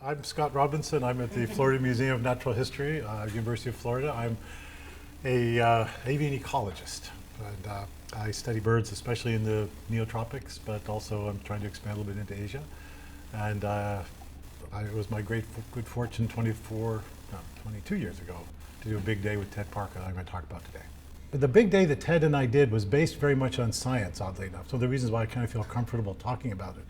I'm Scott Robinson. I'm at the Florida Museum of Natural History, University of Florida. I'm a avian ecologist, and I study birds, especially in the neotropics, but also I'm trying to expand a little bit into Asia. And it was my good fortune 22 years ago to do a big day with Ted Parker that I'm going to talk about today. The big day that Ted and I did was based very much on science, oddly enough. So the reasons why I kind of feel comfortable talking about it.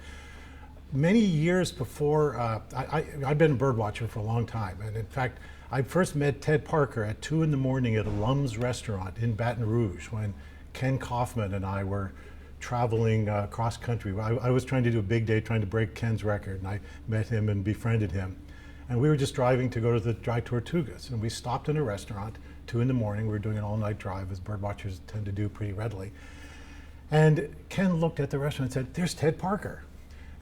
Many years before, I've been a bird watcher for a long time. And in fact, I first met Ted Parker at 2 in the morning at a Lum's restaurant in Baton Rouge when Ken Kaufman and I were traveling cross country. I was trying to do a big day, trying to break Ken's record, and I met him and befriended him. And we were just driving to go to the Dry Tortugas, and we stopped in a restaurant, 2 in the morning. We were doing an all-night drive, as bird watchers tend to do pretty readily. And Ken looked at the restaurant and said, "There's Ted Parker."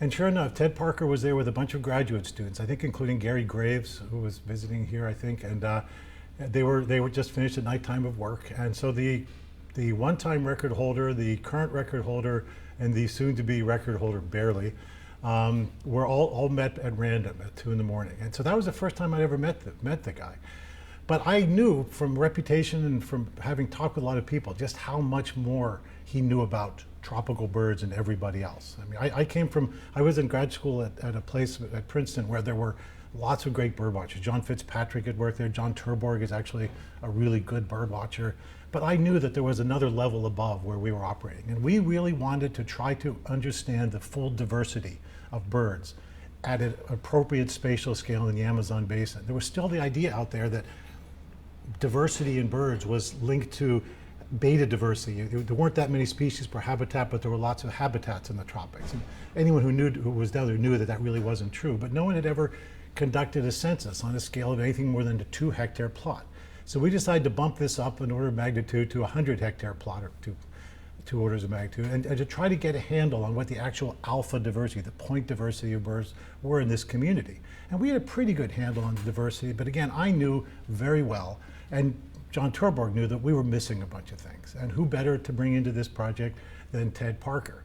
And sure enough, Ted Parker was there with a bunch of graduate students, I think including Gary Graves, who was visiting here, I think, and they were just finished a nighttime of work. And so the one-time record holder, the current record holder, and the soon-to-be record holder, barely, were all met at random at 2 in the morning. And so that was the first time I'd ever met the guy. But I knew from reputation and from having talked with a lot of people just how much more he knew about tropical birds than everybody else. I mean, I was in grad school at a place at Princeton where there were lots of great bird watchers. John Fitzpatrick had worked there. John Terborg is actually a really good bird watcher. But I knew that there was another level above where we were operating. And we really wanted to try to understand the full diversity of birds at an appropriate spatial scale in the Amazon basin. There was still the idea out there that diversity in birds was linked to beta diversity. There weren't that many species per habitat, but there were lots of habitats in the tropics. And anyone who was down there knew that that really wasn't true. But no one had ever conducted a census on a scale of anything more than a 2-hectare plot. So we decided to bump this up an order of magnitude to a 100-hectare plot, or two orders of magnitude, and to try to get a handle on what the actual alpha diversity, the point diversity of birds were in this community. And we had a pretty good handle on the diversity, but again, I knew very well, and John Terborg knew that we were missing a bunch of things. And who better to bring into this project than Ted Parker?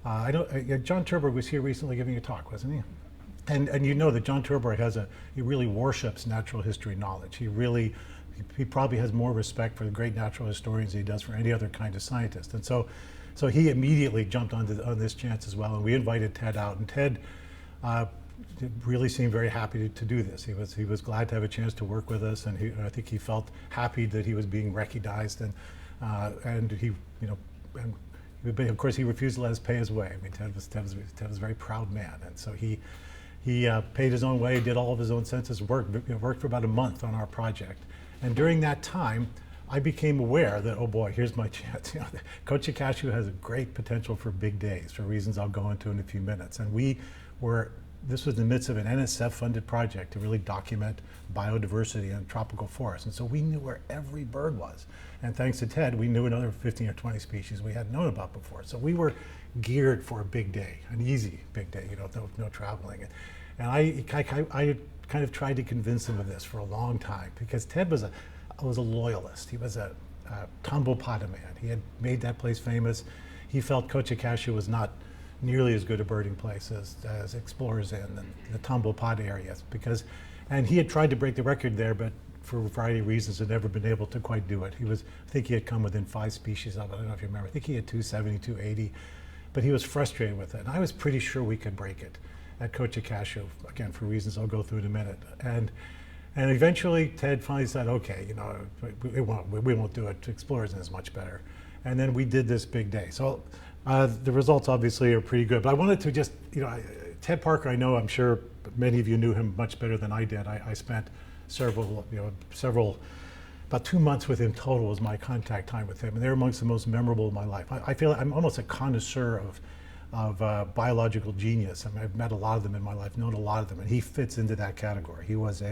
John Terborg was here recently giving a talk, wasn't he? And you know that John Terborg he really worships natural history knowledge. He probably has more respect for the great natural historians than he does for any other kind of scientist. And so he immediately jumped on this chance as well. And we invited Ted out, and Ted really seemed very happy to do this. He was glad to have a chance to work with us, and I think he felt happy that he was being recognized, and of course he refused to let us pay his way. I mean, Ted was a very proud man, and so he paid his own way, did all of his own census work, worked for about a month on our project, and during that time, I became aware that, oh boy, here's my chance. Cochacocha has a great potential for big days, for reasons I'll go into in a few minutes, and this was in the midst of an NSF-funded project to really document biodiversity in tropical forests. And so we knew where every bird was. And thanks to Ted, we knew another 15 or 20 species we hadn't known about before. So we were geared for a big day, an easy big day, no traveling. And I kind of tried to convince him of this for a long time, because Ted was a loyalist. He was a Tambopata man. He had made that place famous. He felt Cochacocha was not nearly as good a birding place as explorers in the Tambopata areas, and he had tried to break the record there, but for a variety of reasons had never been able to quite do it. I think he had come within 5 species of it. I don't know if you remember. I think he had 270, 280, but he was frustrated with it. And I was pretty sure we could break it at Cochacocha, again, for reasons I'll go through in a minute. And eventually Ted finally said, okay, we won't do it. Explorers is much better. And then we did this big day. So the results obviously are pretty good, but I wanted to just, Ted Parker, I'm sure many of you knew him much better than I did. I spent about 2 months with him total was my contact time with him, and they're amongst the most memorable of my life. I feel like I'm almost a connoisseur of biological genius. I mean, I've met a lot of them in my life, known a lot of them, and he fits into that category. He was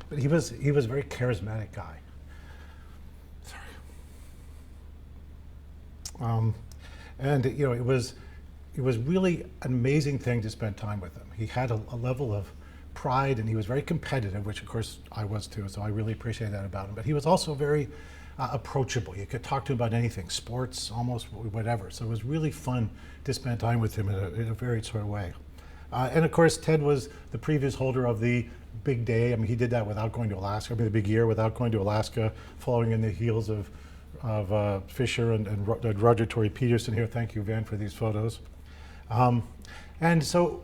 but he was a very charismatic guy. And it was really an amazing thing to spend time with him. He had a level of pride, and he was very competitive, which of course I was too, so I really appreciate that about him. But he was also very approachable. You could talk to him about anything, sports, almost whatever. So it was really fun to spend time with him in a very sort of way. And of course, Ted was the previous holder of the big day. I mean, he did that without going to Alaska. I mean, the big year without going to Alaska, following in the heels of Fisher and Roger Torrey Peterson here. Thank you, Van, for these photos. And so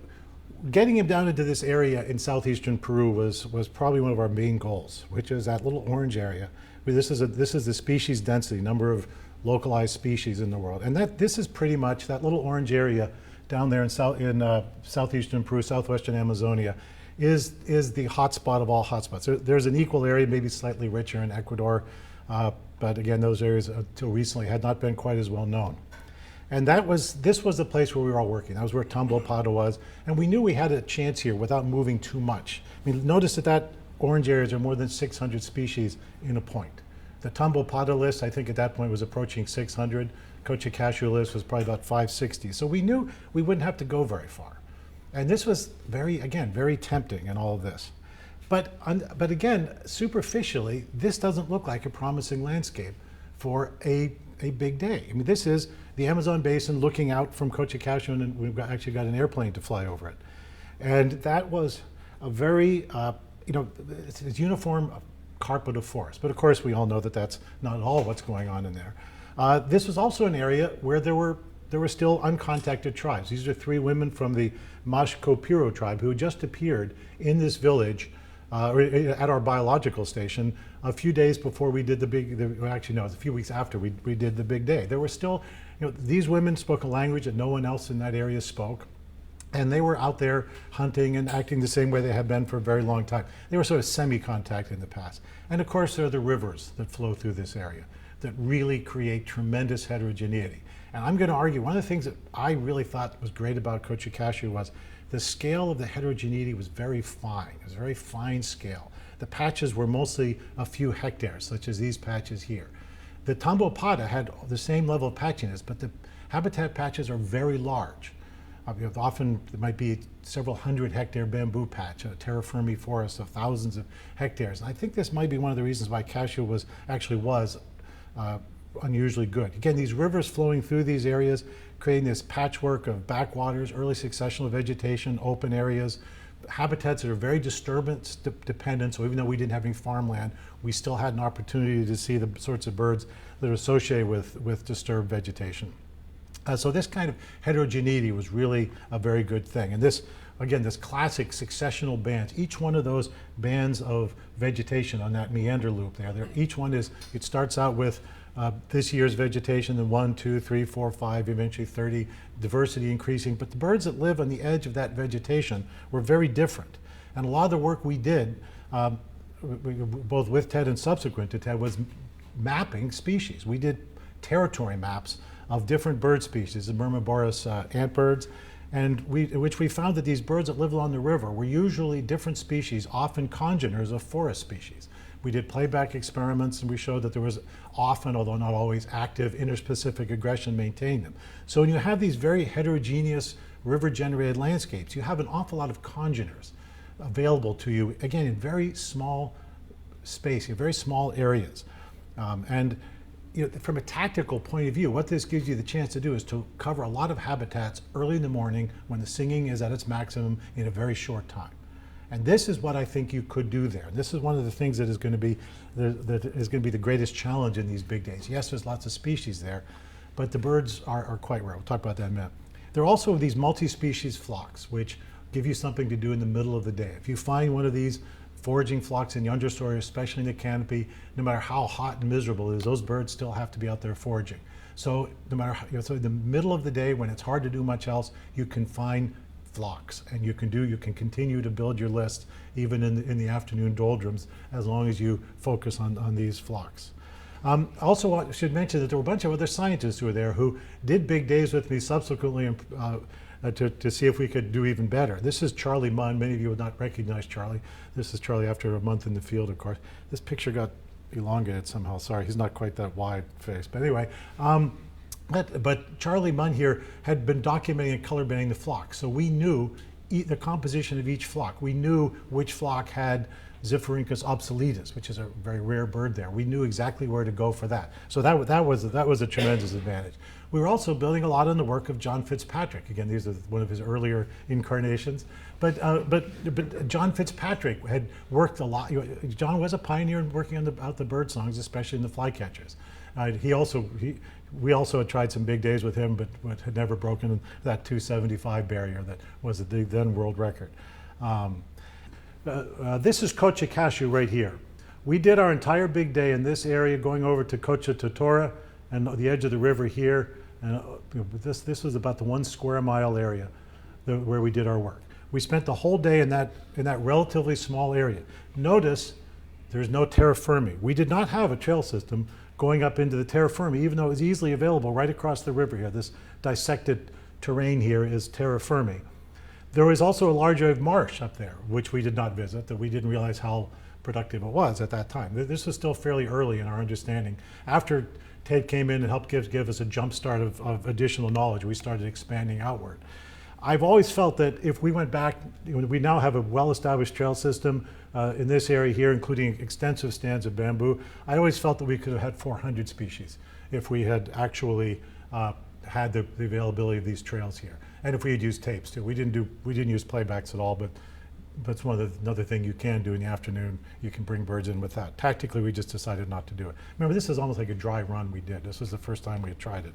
getting him down into this area in southeastern Peru was probably one of our main goals, which is that little orange area. I mean, this is the species density, number of localized species in the world. And this is pretty much that little orange area down there in southeastern Peru, southwestern Amazonia, is the hotspot of all hotspots. There's an equal area, maybe slightly richer in Ecuador, but again, those areas until recently had not been quite as well known. And this was the place where we were all working. That was where Tambopada was, and we knew we had a chance here without moving too much. I mean, notice that orange areas are more than 600 species in a point. The Tambopada list, I think at that point, was approaching 600. Cochacocha list was probably about 560. So we knew we wouldn't have to go very far. And this was very tempting in all of this. But again, superficially, this doesn't look like a promising landscape for a big day. I mean, this is the Amazon basin looking out from Cochacocha, and we've actually got an airplane to fly over it. And that was a very, it's uniform carpet of forest. But of course, we all know that that's not all what's going on in there. This was also an area where there were still uncontacted tribes. These are 3 women from the Mashco-Piro tribe who had just appeared in this village at our biological station a few days before we did actually no, it was a few weeks after we did the big day. There were still, these women spoke a language that no one else in that area spoke. And they were out there hunting and acting the same way they had been for a very long time. They were sort of semi-contact in the past. And of course, there are the rivers that flow through this area that really create tremendous heterogeneity. And I'm going to argue, one of the things that I really thought was great about Cochacocha was the scale of the heterogeneity was very fine. It was a very fine scale. The patches were mostly a few hectares, such as these patches here. The Tambopada had the same level of patchiness, but the habitat patches are very large. Often it might be several 100-hectare bamboo patch, a terra firma forest of thousands of hectares. And I think this might be one of the reasons why cashew was unusually good. Again, these rivers flowing through these areas, creating this patchwork of backwaters, early successional vegetation, open areas, habitats that are very disturbance dependent. So even though we didn't have any farmland, we still had an opportunity to see the sorts of birds that are associated with disturbed vegetation. So this kind of heterogeneity was really a very good thing. And this, again, this classic successional bands, each one of those bands of vegetation on that meander loop there, each one is, it starts out with this year's vegetation, then 1, 2, 3, 4, 5, eventually 30, diversity increasing. But the birds that live on the edge of that vegetation were very different. And a lot of the work we did, both with Ted and subsequent to Ted, was mapping species. We did territory maps of different bird species, the Myrmiborus antbirds, and which we found that these birds that live along the river were usually different species, often congeners of forest species. We did playback experiments, and we showed that there was often, although not always, active interspecific aggression maintaining them. So when you have these very heterogeneous river-generated landscapes, you have an awful lot of congeners available to you, again, in very small space, in very small areas. From a tactical point of view, what this gives you the chance to do is to cover a lot of habitats early in the morning when the singing is at its maximum in a very short time. And this is what I think you could do there. This is one of the things that is going to be the greatest challenge in these big days. Yes, there's lots of species there, but the birds are quite rare. We'll talk about that in a minute. There are also these multi-species flocks, which give you something to do in the middle of the day. If you find one of these foraging flocks in the understory, especially in the canopy, no matter how hot and miserable it is, those birds still have to be out there foraging. So no matter how, so in the middle of the day when it's hard to do much else, you can find flocks, and you can continue to build your list even in the afternoon doldrums, as long as you focus on these flocks. Also, I should mention that there were a bunch of other scientists who were there who did big days with me subsequently to see if we could do even better. This is Charlie Munn. Many of you would not recognize Charlie. This is Charlie after a month in the field, of course. This picture got elongated somehow. Sorry, he's not quite that wide faced. But anyway, but Charlie Munn here had been documenting and color banding the flock. So we knew the composition of each flock. We knew which flock had Ziphorinchus obsoletus, which is a very rare bird there. We knew exactly where to go for that. So that was a tremendous advantage. We were also building a lot on the work of John Fitzpatrick. Again, these are one of his earlier incarnations. But John Fitzpatrick had worked a lot. John was a pioneer in working on out the bird songs, especially in the flycatchers. We also had tried some big days with him, but had never broken that 275 barrier that was the then world record. This is Cochacocha right here. We did our entire big day in this area, going over to Cochacocha and the edge of the river here. And this was about the 1 square mile area where we did our work. We spent the whole day in that relatively small area. Notice there's no terra firma. We did not have a trail system going up into the terra firma, even though it was easily available right across the river here. This dissected terrain here is terra firma. There was also a large area of marsh up there, which we did not visit, that we didn't realize how productive it was at that time. This was still fairly early in our understanding. After Ted came in and helped give us a jump start of additional knowledge, we started expanding outward. I've always felt that if we went back, we now have a well-established trail system in this area here, including extensive stands of bamboo. I always felt that we could have had 400 species if we had actually had the availability of these trails here, and if we had used tapes too. We didn't use playbacks at all, but that's another thing you can do in the afternoon. You can bring birds in with that. Tactically, we just decided not to do it. Remember, this is almost like a dry run we did. This was the first time we had tried it.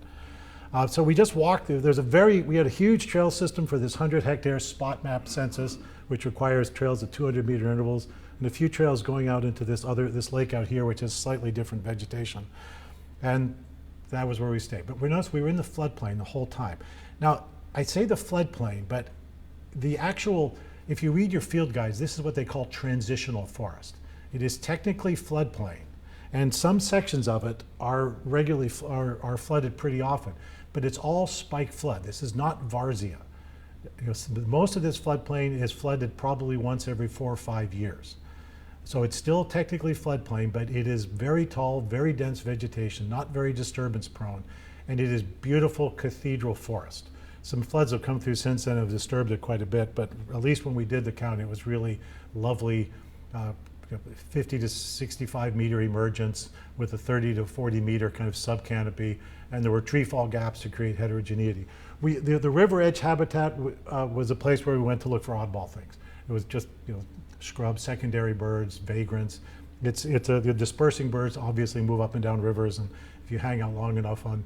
So we just walked. We had a huge trail system for this 100-hectare spot map census, which requires trails at 200-meter intervals, and a few trails going out into this lake out here, which has slightly different vegetation. And that was where we stayed. But notice we were in the floodplain the whole time. Now, I say the floodplain, but the actual, if you read your field guides, this is what they call transitional forest. It is technically floodplain, and some sections of it are regularly are flooded pretty often, but it's all spike flood. This is not Varzea. Most of this floodplain is flooded probably once every 4 or 5 years. So it's still technically floodplain, but it is very tall, very dense vegetation, not very disturbance prone, and it is beautiful cathedral forest. Some floods have come through since then and have disturbed it quite a bit, but at least when we did the count, it was really lovely, 50 to 65 meter emergence with a 30 to 40 meter kind of subcanopy, and there were tree fall gaps to create heterogeneity. The river edge habitat was a place where we went to look for oddball things. It was just scrub, secondary birds, vagrants. The dispersing birds obviously move up and down rivers, and if you hang out long enough and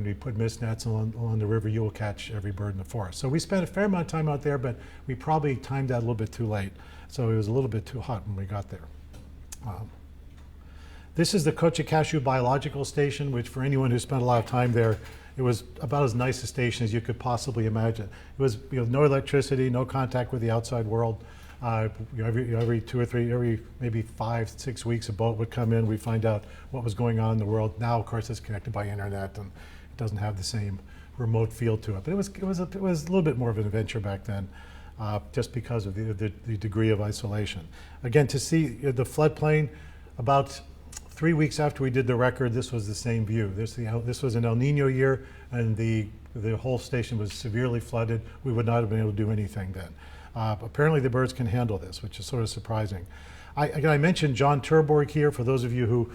we put mist nets along the river, you will catch every bird in the forest. So we spent a fair amount of time out there, but we probably timed that a little bit too late. So it was a little bit too hot when we got there. This is the Cochacocha Biological Station, which for anyone who spent a lot of time there, it was about as nice a station as you could possibly imagine. It was no electricity, no contact with the outside world. Every 2 or 3, every maybe 5, 6 weeks, a boat would come in. We'd find out what was going on in the world. Now, of course, it's connected by internet, and it doesn't have the same remote feel to it. But it was a little bit more of an adventure back then, just because of the degree of isolation. Again, to see the floodplain, about 3 weeks after we did the record, this was the same view. This was an El Nino year, and the whole station was severely flooded. We would not have been able to do anything then. Apparently the birds can handle this, which is sort of surprising. I mentioned John Terborg here. For those of you who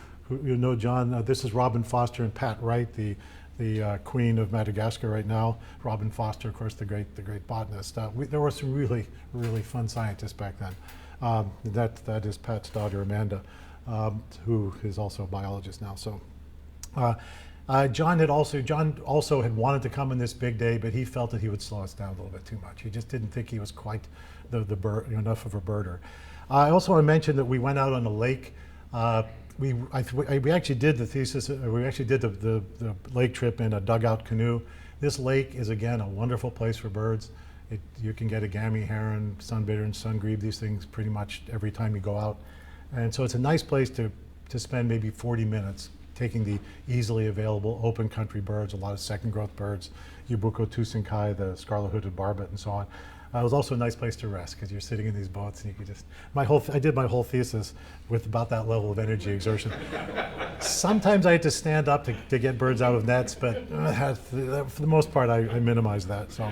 know John, this is Robin Foster and Pat Wright, the queen of Madagascar right now. Robin Foster, of course, the great botanist. There were some really, really fun scientists back then. That is Pat's daughter, Amanda, who is also a biologist now. So. John also had wanted to come in this big day, but he felt that he would slow us down a little bit too much. He just didn't think he was quite enough of a birder. I also want to mention that we went out on a lake. We actually did the thesis. We actually did the lake trip in a dugout canoe. This lake is again a wonderful place for birds. You can get a gammy heron, sunbittern, sungrebe, these things pretty much every time you go out, and so it's a nice place to spend maybe 40 minutes. Taking the easily available open country birds, a lot of second growth birds, Ubuko tusinkai, the scarlet-hooded barbet, and so on. It was also a nice place to rest because you're sitting in these boats and you could just, I did my whole thesis with about that level of energy exertion. Sometimes I had to stand up to get birds out of nets, but for the most part, I minimized that. So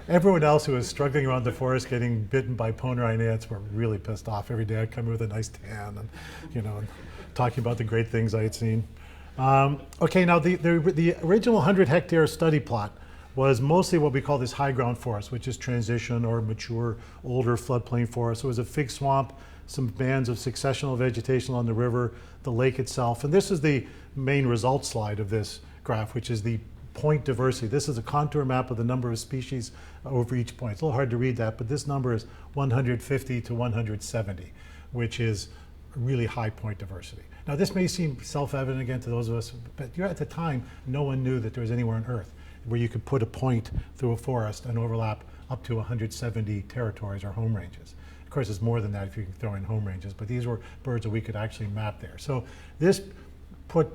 everyone else who was struggling around the forest getting bitten by Ponerine ants were really pissed off. Every day I'd come in with a nice tan and, and talking about the great things I had seen. Okay, now the original 100-hectare study plot was mostly what we call this high ground forest, which is transition or mature, older floodplain forest. It was a fig swamp, some bands of successional vegetation along the river, the lake itself. And this is the main result slide of this graph, which is the point diversity. This is a contour map of the number of species over each point. It's a little hard to read that, but this number is 150 to 170, which is really high point diversity. Now this may seem self-evident again to those of us, but at the time, no one knew that there was anywhere on Earth where you could put a point through a forest and overlap up to 170 territories or home ranges. Of course, it's more than that if you can throw in home ranges, but these were birds that we could actually map there. So this put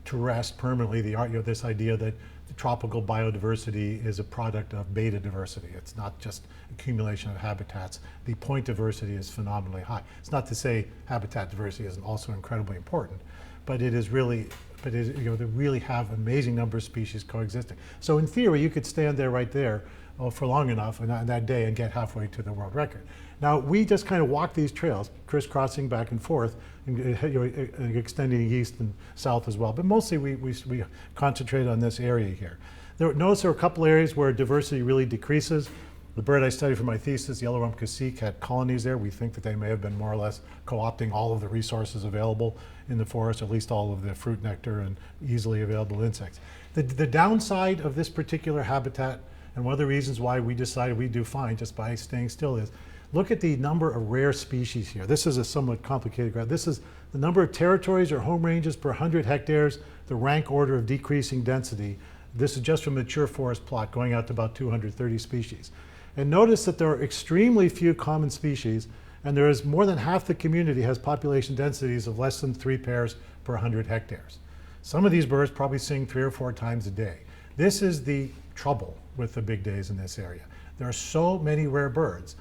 to rest permanently this idea that the tropical biodiversity is a product of beta diversity. It's not just accumulation of habitats. The point diversity is phenomenally high. It's not to say habitat diversity isn't also incredibly important, but it is really, they really have an amazing number of species coexisting. So in theory, you could stand there right there for long enough on that day and get halfway to the world record. Now, we just kind of walk these trails, crisscrossing back and forth, and extending east and south as well. But mostly we concentrate on this area here. Notice there are a couple areas where diversity really decreases. The bird I studied for my thesis, yellow-rumped cacique, had colonies there. We think that they may have been more or less co-opting all of the resources available in the forest, at least all of the fruit nectar and easily available insects. The downside of this particular habitat, and one of the reasons why we decided we do fine just by staying still, is look at the number of rare species here. This is a somewhat complicated graph. This is the number of territories or home ranges per 100 hectares, the rank order of decreasing density. This is just from a mature forest plot going out to about 230 species. And notice that there are extremely few common species, and there is more than half the community has population densities of less than 3 pairs per 100 hectares. Some of these birds probably sing 3 or 4 times a day. This is the trouble with the big days in this area. There are so many rare birds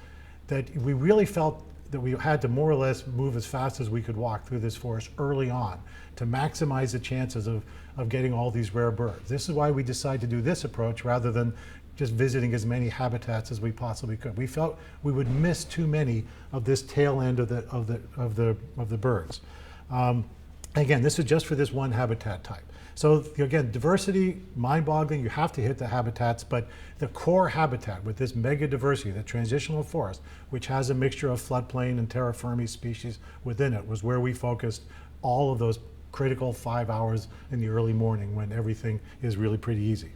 that we really felt that we had to more or less move as fast as we could walk through this forest early on to maximize the chances of getting all these rare birds. This is why we decided to do this approach rather than just visiting as many habitats as we possibly could. We felt we would miss too many of this tail end of the birds. Again, this is just for this one habitat type. So again, diversity, mind-boggling, you have to hit the habitats, but the core habitat with this mega diversity, the transitional forest, which has a mixture of floodplain and terra firma species within it, was where we focused all of those critical 5 hours in the early morning when everything is really pretty easy.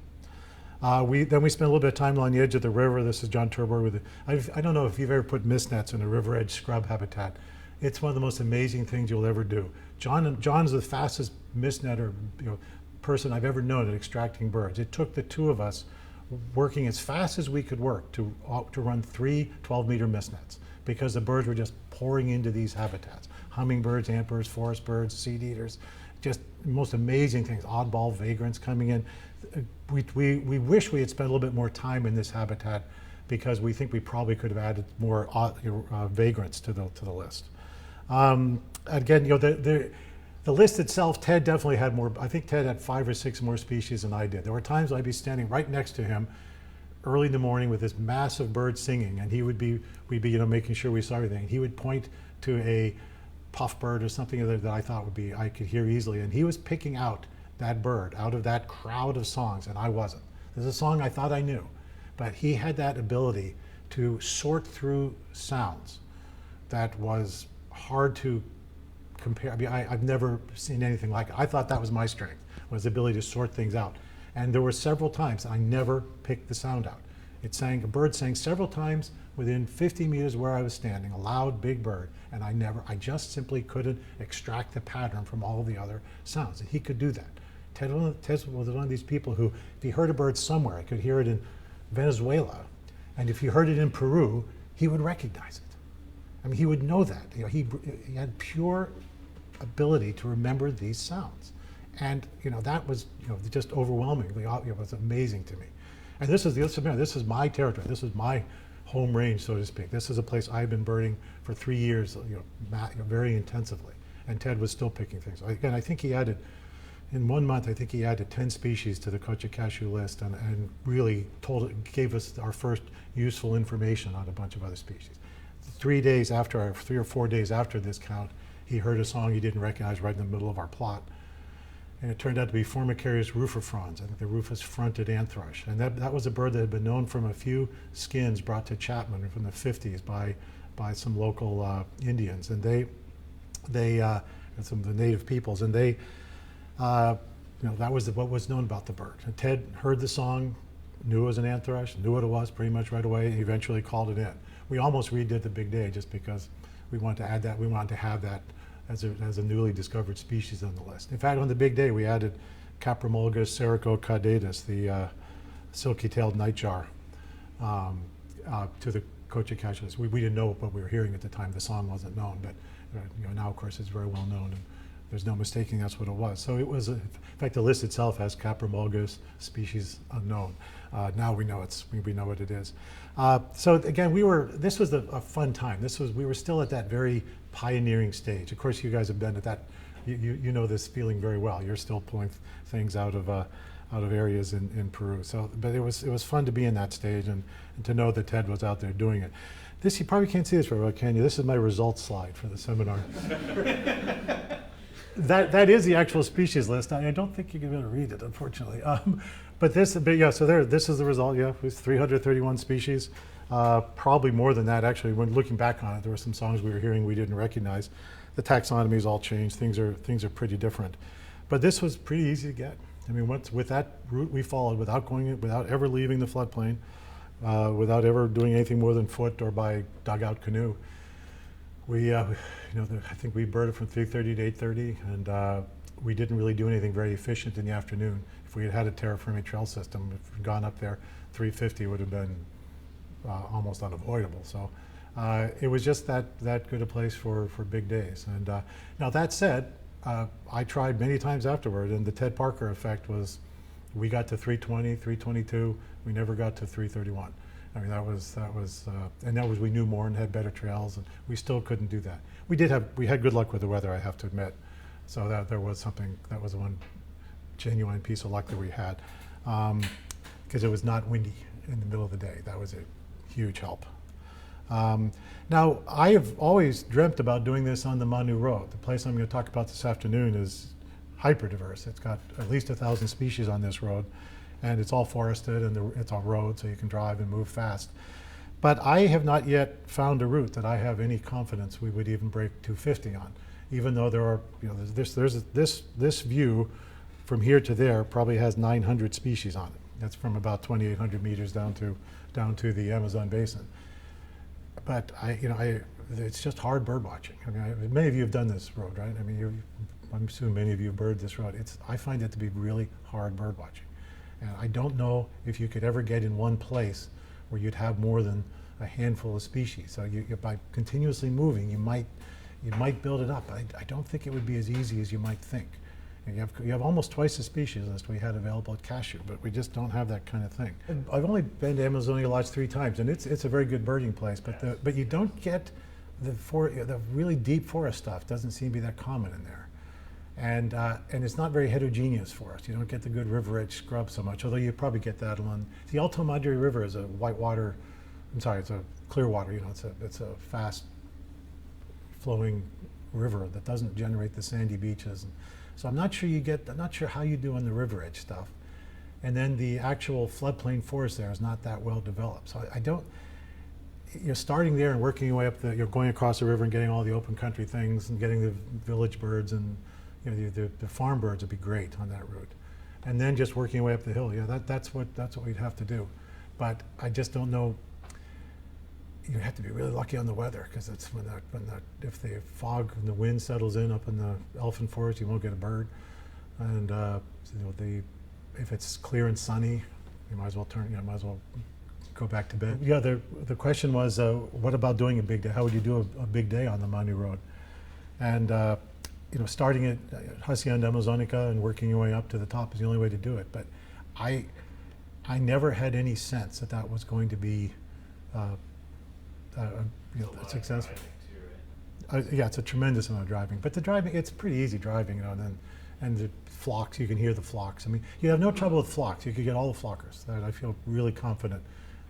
Then we spent a little bit of time on the edge of the river. This is John Turbo with I don't know if you've ever put mist nets in a river edge scrub habitat. It's one of the most amazing things you'll ever do. John is the fastest mist netter person I've ever known at extracting birds. It took the two of us working as fast as we could work to run 3 12-meter mist nets because the birds were just pouring into these habitats. Hummingbirds, antbirds, forest birds, seed eaters, just most amazing things, oddball vagrants coming in. We wish we had spent a little bit more time in this habitat because we think we probably could have added more vagrants to the list. Again, the list itself, Ted definitely had more. I think Ted had 5 or 6 more species than I did. There were times I'd be standing right next to him early in the morning with this massive bird singing, and we'd be making sure we saw everything. He would point to a puff bird or something that I thought I could hear easily, and he was picking out that bird out of that crowd of songs, and I wasn't. There's a song I thought I knew, but he had that ability to sort through sounds that was hard to compare. I mean, I've never seen anything like it. I thought that was my strength, was the ability to sort things out. And there were several times I never picked the sound out. A bird sang several times within 50 meters where I was standing, a loud, big bird, and I just simply couldn't extract the pattern from all of the other sounds. And he could do that. Ted was one of these people who, if he heard a bird somewhere, I could hear it in Venezuela, and if he heard it in Peru, he would recognize it. I mean, he would know that. He had pure ability to remember these sounds. And that was just overwhelmingly, it was amazing to me. And this is my territory. This is my home range, so to speak. This is a place I've been birding for 3 years, very intensively. And Ted was still picking things. Again, I think he added, in 1 month, I think he added 10 species to the Cochacocha list and really gave us our first useful information on a bunch of other species. 3 or 4 days after this count, he heard a song he didn't recognize right in the middle of our plot. And it turned out to be Formicarius rufifrons, I think the rufous-fronted antthrush. And that was a bird that had been known from a few skins brought to Chapman from the 50s by some local Indians. And and some of the native peoples. And that was what was known about the bird. And Ted heard the song, knew it was an antthrush, knew what it was pretty much right away, and he eventually called it in. We almost redid the big day just because we wanted to add that. We wanted to have that as a newly discovered species on the list. In fact, on the big day, we added Caprimulgus sericocaudatus, the silky-tailed nightjar, to the Cochacocha list. We didn't know what we were hearing at the time. The song wasn't known, but now, of course, it's very well known, and there's no mistaking that's what it was. So it was, in fact, the list itself has Caprimulgus, species unknown. Now we know we know what it is. So again, this was a fun time. We were still at that very pioneering stage. Of course, you guys have been at that. You know this feeling very well. You're still pulling things out of areas in Peru. So, but it was fun to be in that stage and to know that Ted was out there doing it. You probably can't see this very well, can you? This is my results slide for the seminar. That is the actual species list. I don't think you can really read it, unfortunately. This is the result. Yeah, it was 331 species. Probably more than that, actually. When looking back on it, there were some songs we were hearing we didn't recognize. The taxonomy's all changed. Things are pretty different. But this was pretty easy to get. I mean, with that route we followed, without ever leaving the floodplain, without ever doing anything more than foot or by dugout canoe. I think we birded from 3:30 to 8:30, and we didn't really do anything very efficient in the afternoon. If we had had a terraforming trail system, if we'd gone up there, 3:50 would have been almost unavoidable. So it was just that good a place for big days. And now that said, I tried many times afterward, and the Ted Parker effect was, we got to 320, 322. We never got to 331. I mean, we knew more and had better trails, and we still couldn't do that. We had good luck with the weather, I have to admit. So that was one genuine piece of luck that we had, because it was not windy in the middle of the day. That was a huge help. Now, I have always dreamt about doing this on the Manu Road. The place I'm going to talk about this afternoon is hyper diverse. It's got at least 1,000 species on this road, and it's all forested, and it's a road, so you can drive and move fast. But I have not yet found a route that I have any confidence we would even break 250 on, even though there are, this view from here to there probably has 900 species on it. That's from about 2,800 meters down to the Amazon basin. But it's just hard bird watching. I mean, many of you have done this road, right? I mean, I'm assuming many of you have birded this road. I find it to be really hard bird watching. And I don't know if you could ever get in one place where you'd have more than a handful of species. So by continuously moving, you might build it up. I don't think it would be as easy as you might think. And you have almost twice the species list we had available at Cashew, but we just don't have that kind of thing. I've only been to Amazonia Lodge 3 times, and it's a very good birding place. But you don't get the really deep forest stuff. Doesn't seem to be that common in there. And it's not very heterogeneous forest. You don't get the good river edge scrub so much, although you probably get that along. The Alto Madre River is it's a clear water, it's a fast flowing river that doesn't generate the sandy beaches. So I'm not sure how you do on the river edge stuff. And then the actual floodplain forest there is not that well developed. So you're starting there and working your way up you're going across the river and getting all the open country things and getting the village birds and the farm birds would be great on that route. And then just working your way up the hill, that's what we'd have to do. But I just don't know. You have to be really lucky on the weather, because it's if the fog and the wind settles in up in the elfin forest, you won't get a bird. And if it's clear and sunny, you might as well go back to bed. Yeah, the question was, what about doing a big day? How would you do a big day on the Manu Road? And starting at Hacienda Amazonica and working your way up to the top is the only way to do it. But I never had any sense that was going to be successful. Yeah, it's a tremendous amount of driving, but the driving, it's pretty easy driving, you know, and the flocks, you can hear the flocks. I mean, you have no trouble with flocks. You could get all the flockers. I feel really confident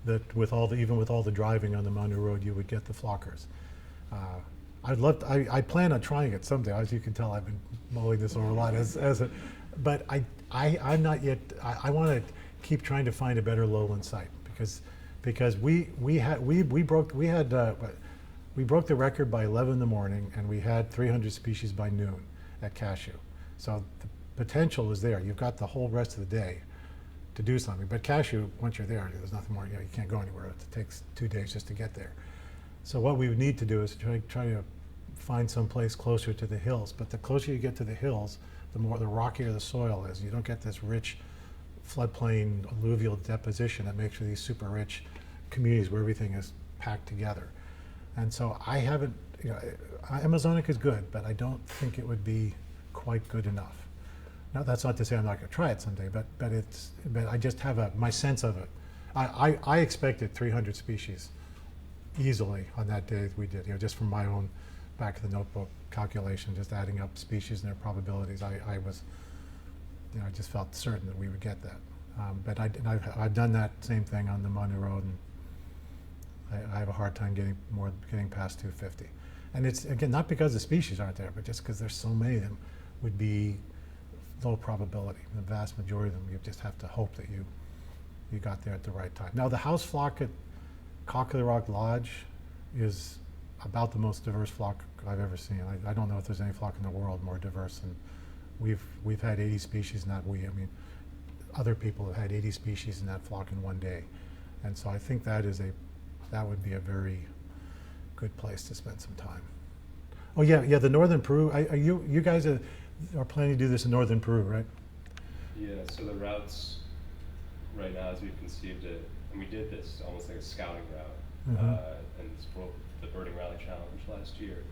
that with even with all the driving on the Manu Road, you would get the flockers. I plan on trying it someday. As you can tell, I've been mulling this over a lot but I'm not yet, I want to keep trying to find a better lowland site because we broke the record by 11 in the morning, and we had 300 species by noon at Cashew. So the potential is there. You've got the whole rest of the day to do something. But Cashew, once you're there, there's nothing more. You know, you can't go anywhere. It takes 2 days just to get there. So what we would need to do is try to find some place closer to the hills. But the closer you get to the hills, the rockier the soil is. You don't get this rich floodplain alluvial deposition that makes for these super rich communities where everything is packed together. And so I haven't, you know, Amazonic is good, but I don't think it would be quite good enough. Now, that's not to say I'm not going to try it someday, but I just have my sense of it. I expected 300 species easily on that day that we did, you know, just from my own back of the notebook calculation, just adding up species and their probabilities. I was, you know, I just felt certain that we would get that. But I've done that same thing on the Manu Road, and I have a hard time getting past 250. And it's, again, not because the species aren't there, but just because there's so many of them, would be low probability. The vast majority of them, you just have to hope that you got there at the right time. Now, the house flock at Cock of the Rock Lodge is about the most diverse flock I've ever seen. I don't know if there's any flock in the world more diverse than we've had 80 species, not we. I mean, other people have had 80 species in that flock in one day. And so I think that would be a very good place to spend some time. Oh yeah, the northern Peru. You guys are planning to do this in northern Peru, right? Yeah. So the routes right now, as we've conceived it, and we did this almost like a scouting route, and it's the Birding Rally Challenge last year,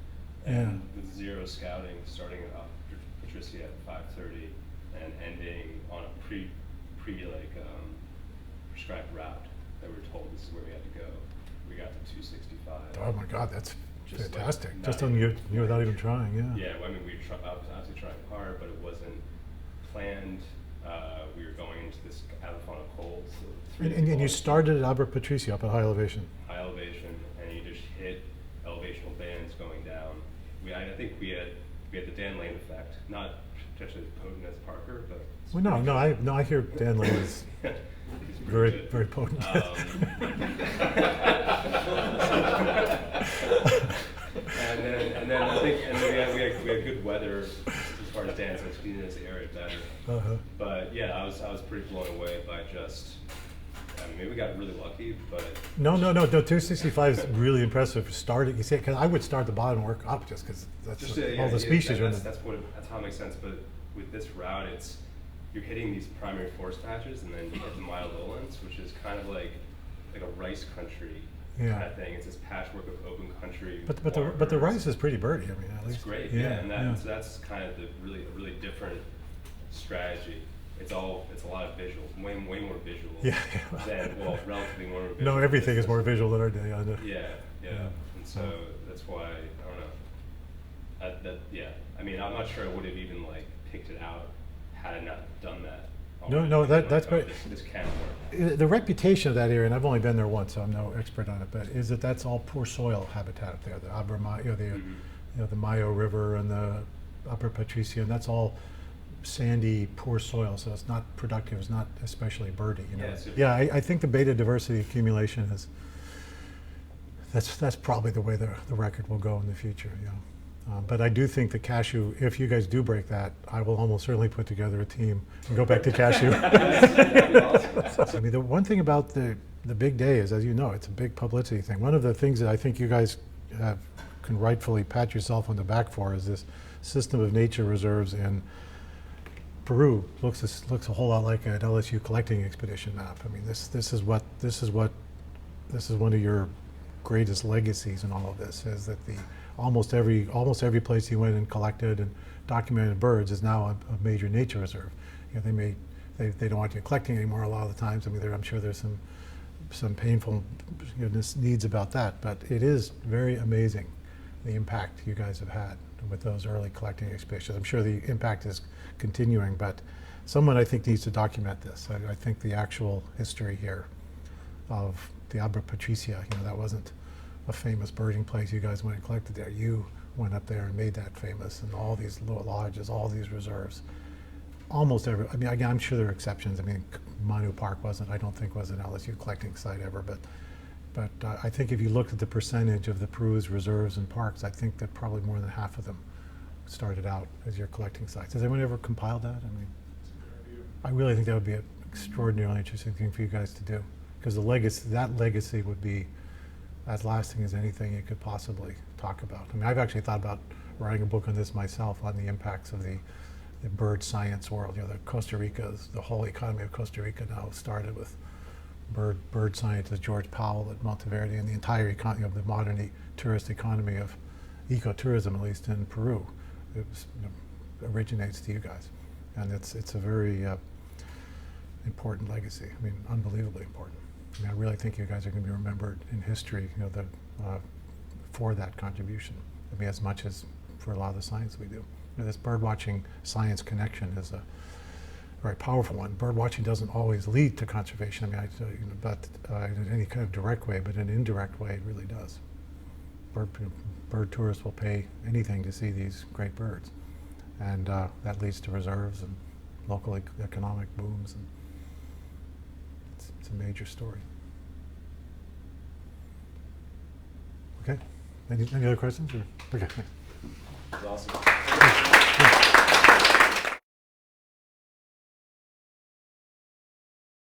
and with zero scouting, starting at Patricia at 5:30 and ending on a prescribed route that we were told this is where we had to go. We got to 265. Oh my God, that's just fantastic. Like just on you without even trying, yeah. Yeah, well, I mean, I was obviously trying hard, but it wasn't planned. We were going into this Alifano cold. So and you started at Albert Patricio up at high elevation. High elevation, and you just hit elevational bands going down. I think we had the Dan Lane effect, not potentially as potent as Parker, but. Well, I hear Dan Lane is very, very potent. And then I think we had good weather as far as Dan, so it's in this area better. But yeah, I was pretty blown away by just. I mean, maybe we got really lucky, but no. 265 is really impressive. You see, because I would start at the bottom and work up just because all the species are in it. That's how it makes sense. But with this route, you're hitting these primary forest patches, and then you hit the mild lowlands, which is kind of like a rice country kind of thing. It's this patchwork of open country. But the rice is pretty birdy. I mean, at least. It's great. So that's kind of the really different strategy. It's a lot of visuals, way more visual than relatively more visual. No, everything is more visual than our day. I know. Yeah. And so that's why I don't know. I mean, I'm not sure I would have even picked it out had I not done that. That's great. This can work. The reputation of that area, and I've only been there once, so I'm no expert on it, but is that's all poor soil habitat up there. The Abramayo, the Mayo River and the Upper Patricia, and that's all sandy, poor soil, so it's not productive. It's not especially birdy. I think the beta diversity accumulation is that's probably the way the record will go in the future. But I do think the Cashew, if you guys do break that, I will almost certainly put together a team and go back to Cashew. I mean, the one thing about the big day is, as you know, it's a big publicity thing. One of the things that I think you guys can rightfully pat yourself on the back for is this system of nature reserves in Peru. Looks a whole lot like an LSU collecting expedition map. I mean, this is one of your greatest legacies in all of this, is that almost every place you went and collected and documented birds is now a major nature reserve. They don't want you collecting anymore a lot of the times. I mean, I'm sure there's some painful needs about that, but it is very amazing the impact you guys have had with those early collecting expeditions. I'm sure the impact is continuing, but someone I think needs to document this. I think the actual history here of the Abra Patricia, that wasn't a famous birding place. You guys went and collected there. You went up there and made that famous, and all these little lodges, all these reserves. Almost every, again, I'm sure there are exceptions. Manu Park I don't think was an LSU collecting site ever, but I think if you looked at the percentage of the Peru's reserves and parks, I think that probably more than half of them started out as your collecting sites. Has anyone ever compiled that? I really think that would be an extraordinarily interesting thing for you guys to do, because that legacy would be as lasting as anything you could possibly talk about. I've actually thought about writing a book on this myself, on the impacts of the bird science world. The whole economy of Costa Rica now started with bird scientist George Powell at Monteverde, and the entire economy of the modern tourist economy of ecotourism, at least in Peru, originates to you guys, and it's a very important legacy. Unbelievably important. I really think you guys are going to be remembered in history, for that contribution. As much as for a lot of the science we do. This birdwatching science connection is a very powerful one. Birdwatching doesn't always lead to conservation. But in any kind of direct way, but in an indirect way, it really does. Bird tourists will pay anything to see these great birds, and that leads to reserves and local economic booms, and it's a major story. Okay. Any other questions? Okay. That's awesome.